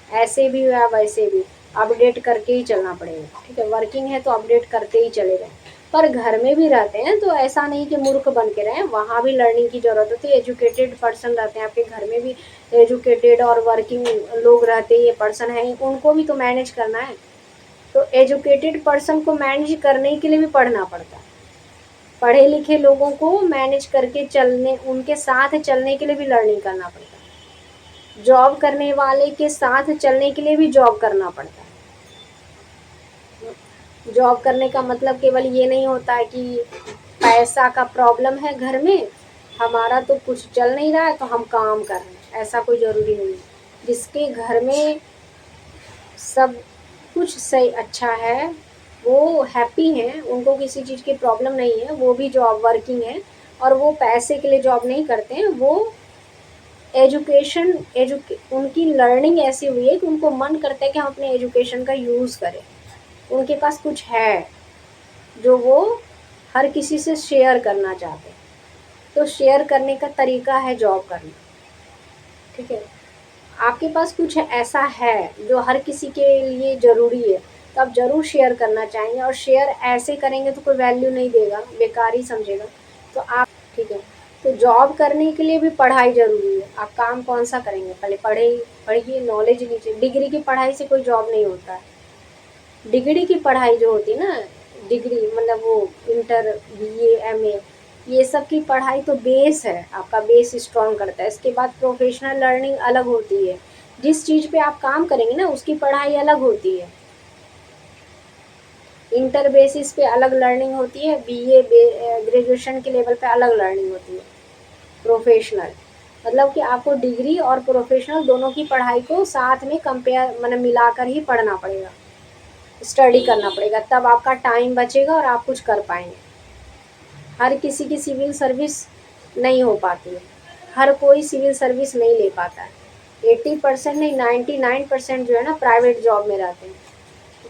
ऐसे भी या वैसे भी अपडेट करके ही चलना पड़ेगा, ठीक है। वर्किंग है तो अपडेट करते ही चले जाएं। पर घर में भी रहते हैं तो ऐसा नहीं कि मूर्ख बन के रहें, वहाँ भी लर्निंग की ज़रूरत होती है। एजुकेटेड पर्सन रहते हैं आपके घर में भी, एजुकेटेड और वर्किंग लोग रहते हैं, ये पर्सन हैं, उनको भी तो मैनेज करना है। तो एजुकेटेड पर्सन को मैनेज करने के लिए भी पढ़ना पड़ता है, पढ़े लिखे लोगों को मैनेज करके चलने, उनके साथ चलने के लिए भी लर्निंग करना पड़ता है। जॉब करने वाले के साथ चलने के लिए भी जॉब करना पड़ता है। जॉब करने का मतलब केवल ये नहीं होता है कि पैसा का प्रॉब्लम है घर में, हमारा तो कुछ चल नहीं रहा है तो हम काम कर रहे हैं, ऐसा कोई ज़रूरी नहीं है। जिसके घर में सब कुछ सही अच्छा है, वो हैप्पी हैं, उनको किसी चीज़ की प्रॉब्लम नहीं है, वो भी जॉब वर्किंग है और वो पैसे के लिए जॉब नहीं करते हैं, वो उनकी लर्निंग ऐसी हुई है कि उनको मन करता है कि हम अपने एजुकेशन का यूज़ करें, उनके पास कुछ है जो वो हर किसी से शेयर करना चाहते हैं। तो शेयर करने का तरीका है जॉब करना, ठीक है। आपके पास कुछ ऐसा है जो हर किसी के लिए ज़रूरी है तो आप ज़रूर शेयर करना चाहेंगे, और शेयर ऐसे करेंगे तो कोई वैल्यू नहीं देगा, बेकार ही समझेगा। तो आप, ठीक है, तो जॉब करने के लिए भी पढ़ाई ज़रूरी है। आप काम कौन सा करेंगे, पहले पढ़िए, नॉलेज लीजिए। डिग्री की पढ़ाई से कोई जॉब नहीं होता है। डिग्री की पढ़ाई जो होती है ना, डिग्री मतलब वो इंटर, बीए, एमए, ये सब की पढ़ाई तो बेस है, आपका बेस स्ट्रॉन्ग करता है। इसके बाद प्रोफेशनल लर्निंग अलग होती है। जिस चीज़ पे आप काम करेंगे ना, उसकी पढ़ाई अलग होती है। इंटर बेसिस पे अलग लर्निंग होती है, बीए ग्रेजुएशन के लेवल पे अलग लर्निंग होती है। प्रोफेशनल मतलब कि आपको डिग्री और प्रोफेशनल दोनों की पढ़ाई को साथ में कंपेयर मतलब मिलाकर ही पढ़ना पड़ेगा, स्टडी करना पड़ेगा, तब आपका टाइम बचेगा और आप कुछ कर पाएंगे। हर किसी की सिविल सर्विस नहीं हो पाती है, हर कोई सिविल सर्विस नहीं ले पाता है। 80% नहीं, 99% जो है ना प्राइवेट जॉब में रहते हैं।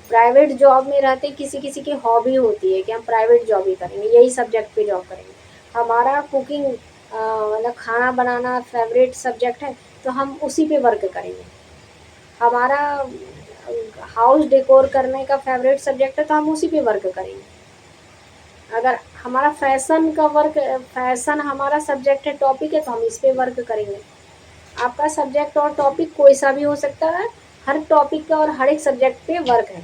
प्राइवेट जॉब में रहते किसी किसी की हॉबी होती है कि हम प्राइवेट जॉब ही करेंगे, यही सब्जेक्ट पे जॉब करेंगे। हमारा कुकिंग मतलब खाना बनाना फेवरेट सब्जेक्ट है, तो हम उसी पे वर्क करेंगे। हमारा हाउस डेकोर करने का फेवरेट सब्जेक्ट है, तो हम उसी पे वर्क करेंगे। अगर हमारा फैशन हमारा सब्जेक्ट है, टॉपिक है, तो हम इस पे वर्क करेंगे। आपका सब्जेक्ट और टॉपिक कोई सा भी हो सकता है, हर टॉपिक का और हर एक सब्जेक्ट पे वर्क है।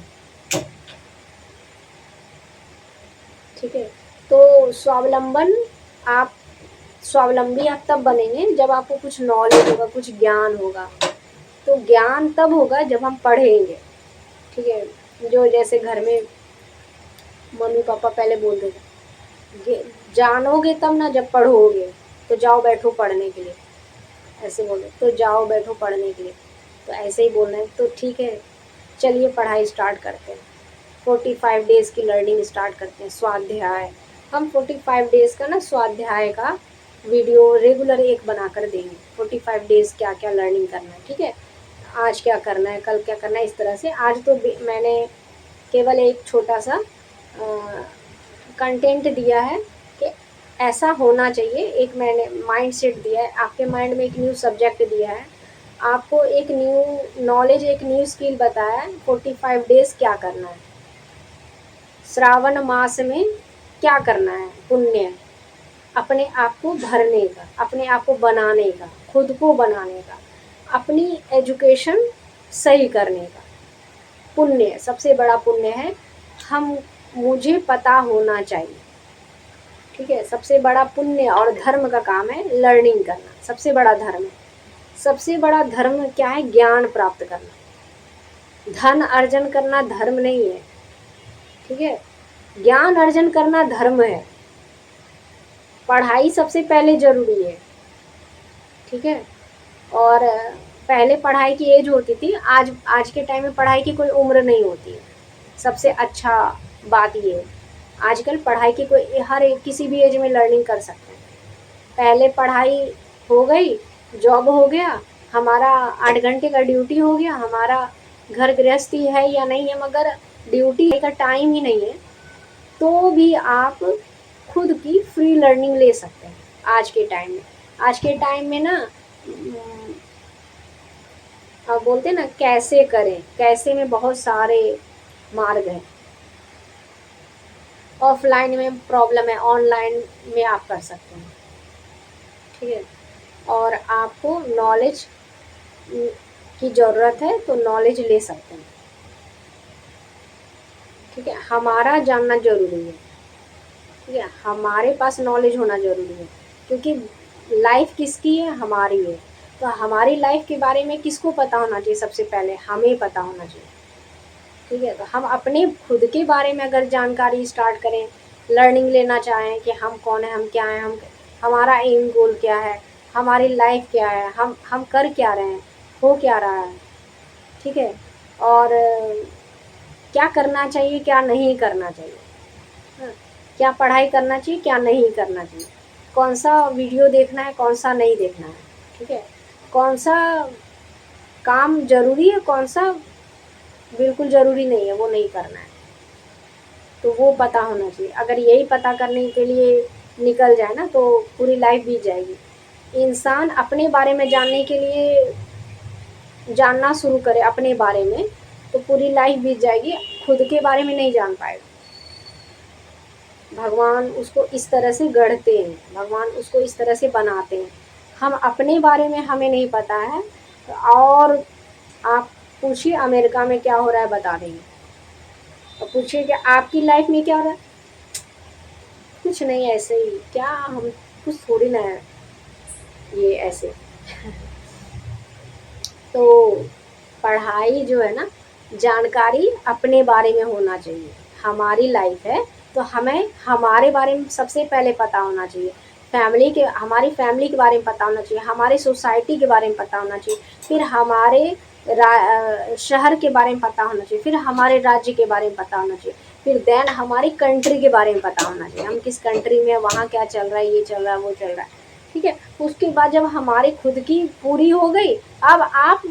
ठीक है, तो आप स्वावलंबी आप तब बनेंगे जब आपको कुछ नॉलेज होगा, कुछ ज्ञान होगा। तो ज्ञान तब होगा जब हम पढ़ेंगे। ठीक है, जो जैसे घर में मम्मी पापा पहले बोलते थे, जानोगे तब ना जब पढ़ोगे, तो जाओ बैठो पढ़ने के लिए, ऐसे बोले तो जाओ बैठो पढ़ने के लिए, तो ऐसे ही बोल रहे हैं। तो ठीक है, चलिए पढ़ाई स्टार्ट करते हैं। 45 डेज़ की लर्निंग स्टार्ट करते हैं। स्वाध्याय, हम 45 डेज़ का ना स्वाध्याय का वीडियो रेगुलर एक बना कर देंगे। 45 डेज़ क्या क्या लर्निंग करना है, ठीक है, आज क्या करना है, कल क्या करना है, इस तरह से। आज तो मैंने केवल एक छोटा सा कंटेंट दिया है कि ऐसा होना चाहिए। एक मैंने माइंड सेट दिया है, आपके माइंड में एक न्यू सब्जेक्ट दिया है, आपको एक न्यू नॉलेज, एक न्यू स्किल बताया है। 45 डेज़ क्या करना है, श्रावण मास में क्या करना है, पुण्य, अपने आप को भरने का, अपने आप को बनाने का, खुद को बनाने का, अपनी एजुकेशन सही करने का। पुण्य, सबसे बड़ा पुण्य है हम, मुझे पता होना चाहिए। ठीक है, सबसे बड़ा पुण्य और धर्म का काम है लर्निंग करना, सबसे बड़ा धर्म है। सबसे बड़ा धर्म क्या है, ज्ञान प्राप्त करना। धन अर्जन करना धर्म नहीं है, ठीक है, ज्ञान अर्जन करना धर्म है। पढ़ाई सबसे पहले ज़रूरी है, ठीक है। और पहले पढ़ाई की एज होती थी, आज के टाइम में पढ़ाई की कोई उम्र नहीं होती है। सबसे अच्छा बात ये है, आजकल पढ़ाई की कोई हर एक किसी भी एज में लर्निंग कर सकते हैं। पहले पढ़ाई हो गई, जॉब हो गया, हमारा 8 घंटे का ड्यूटी हो गया, हमारा घर गृहस्थी है या नहीं है, मगर ड्यूटी का टाइम ही नहीं है, तो भी आप खुद की फ्री लर्निंग ले सकते हैं आज के टाइम में। आज के टाइम में ना आप बोलते हैं ना कैसे करें, कैसे में बहुत सारे मार्ग हैं। ऑफलाइन में प्रॉब्लम है, ऑनलाइन में आप कर सकते हैं, ठीक है। और आपको नॉलेज की ज़रूरत है तो नॉलेज ले सकते हैं, ठीक है। हमारा जानना ज़रूरी है, ठीक है, हमारे पास नॉलेज होना ज़रूरी है, क्योंकि लाइफ किसकी है, हमारी है। तो हमारी लाइफ के बारे में किसको पता होना चाहिए, सबसे पहले हमें पता होना चाहिए, ठीक है। तो हम अपने खुद के बारे में अगर जानकारी स्टार्ट करें, लर्निंग लेना चाहें कि हम कौन है, हम क्या हैं, हमारा एम गोल क्या है, हमारी लाइफ क्या है, हम कर क्या रहे हैं, हो क्या रहा है, ठीक है। और क्या करना चाहिए, क्या नहीं करना चाहिए, हाँ, क्या पढ़ाई करना चाहिए, क्या नहीं करना चाहिए, कौन सा वीडियो देखना है, कौन सा नहीं देखना है, ठीक है, कौन सा काम ज़रूरी है, कौन सा बिल्कुल ज़रूरी नहीं है, वो नहीं करना है, तो वो पता होना चाहिए। अगर यही पता करने के लिए निकल जाए ना, तो पूरी लाइफ बीत जाएगी। इंसान अपने बारे में जानने के लिए जानना शुरू करे अपने बारे में, तो पूरी लाइफ बीत जाएगी, खुद के बारे में नहीं जान पाएगा। भगवान उसको इस तरह से गढ़ते हैं, भगवान उसको इस तरह से बनाते हैं। हम अपने बारे में हमें नहीं पता है, और आप पूछिए अमेरिका में क्या हो रहा है, बता देंगे। और पूछिए कि आपकी लाइफ में क्या हो रहा है, कुछ नहीं, ऐसे ही, क्या हम कुछ थोड़ी ना है ये ऐसे। तो पढ़ाई जो है ना, जानकारी अपने बारे में होना चाहिए। हमारी लाइफ है तो हमें हमारे बारे में सबसे पहले पता होना चाहिए। हमारी फैमिली के बारे में पता होना चाहिए, हमारे सोसाइटी के बारे में पता होना चाहिए, फिर हमारे शहर के बारे में पता होना चाहिए, फिर हमारे राज्य के बारे में पता होना चाहिए, फिर देन हमारी कंट्री के बारे में पता होना चाहिए, हम किस कंट्री में, वहाँ क्या चल रहा है, ये चल रहा है, वो चल रहा है। ठीक है, उसके बाद जब हमारी खुद की पूरी हो गई, अब आप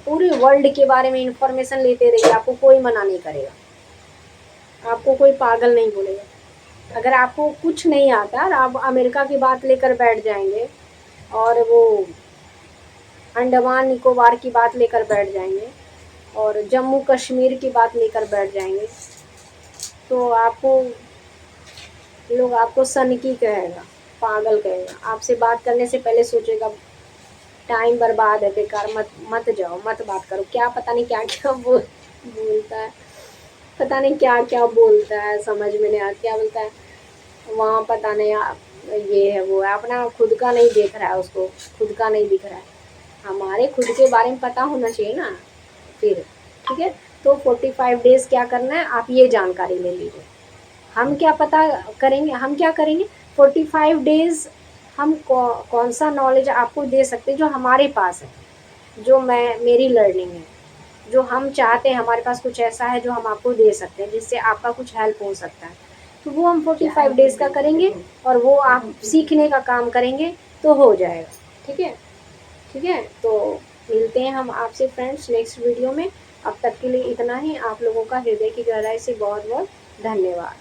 पूरे वर्ल्ड के बारे में इंफॉर्मेशन लेते रहिए, आपको कोई मना नहीं करेगा, आपको कोई पागल नहीं बोलेगा। अगर आपको कुछ नहीं आता और आप अमेरिका की बात लेकर बैठ जाएंगे, और वो अंडमान निकोबार की बात लेकर बैठ जाएंगे, और जम्मू कश्मीर की बात लेकर बैठ जाएंगे, तो आपको लोग आपको सनकी कहेगा, पागल कहेगा। आपसे बात करने से पहले सोचेगा टाइम बर्बाद है, बेकार, मत मत जाओ, मत बात करो, क्या पता नहीं क्या क्या बोलता है, पता नहीं क्या क्या बोलता है, समझ में नहीं आता क्या बोलता है वहाँ, पता नहीं ये है वो है, अपना खुद का नहीं देख रहा है, उसको खुद का नहीं दिख रहा है। हमारे खुद के बारे में पता होना चाहिए ना फिर। ठीक है, तो 45 डेज़ क्या करना है, आप ये जानकारी ले लीजिए। हम क्या पता करेंगे, हम क्या करेंगे 45 डेज़, हम कौन सा नॉलेज आपको दे सकते हैं जो हमारे पास है, जो मेरी लर्निंग है, जो हम चाहते हैं, हमारे पास कुछ ऐसा है जो हम आपको दे सकते हैं जिससे आपका कुछ हेल्प हो सकता है, तो वो हम 45 डेज़ का करेंगे, और वो आप सीखने का काम करेंगे तो हो जाएगा। ठीक है, ठीक है, तो मिलते हैं हम आपसे फ्रेंड्स नेक्स्ट वीडियो में। अब तक के लिए इतना ही। आप लोगों का हृदय की गहराई से बहुत बहुत धन्यवाद।